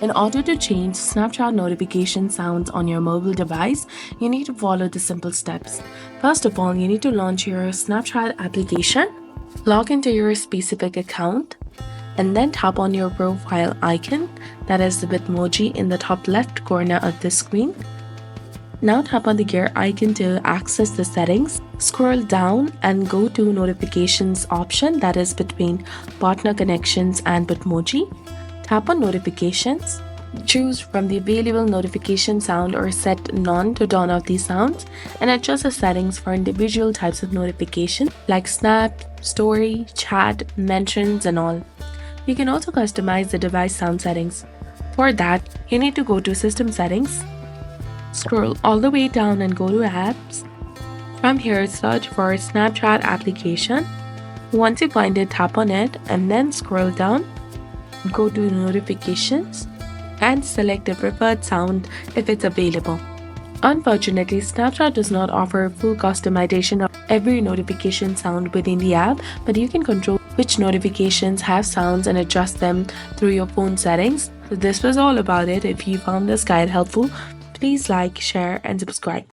In order to change Snapchat notification sounds on your mobile device, you need to follow the simple steps. First of all, you need to launch your Snapchat application, log into your specific account, and then tap on your profile icon, that is the Bitmoji in the top left corner of the screen. Now tap on the gear icon to access the settings. Scroll down and go to notifications option, that is between partner connections and Bitmoji. Tap on notifications. Choose from the available notification sound or set none to turn off these sounds, and adjust the settings for individual types of notification like snap, story, chat, mentions, and all. You can also customize the device sound settings. For that, you need to go to System Settings, scroll all the way down and go to Apps. From here, search for Snapchat application. Once you find it, tap on it and then scroll down. Go to Notifications and select the preferred sound if it's available. Unfortunately, Snapchat does not offer full customization of every notification sound within the app, but you can control which notifications have sounds and adjust them through your phone settings. So this was all about it. If you found this guide helpful, please like, share, and subscribe.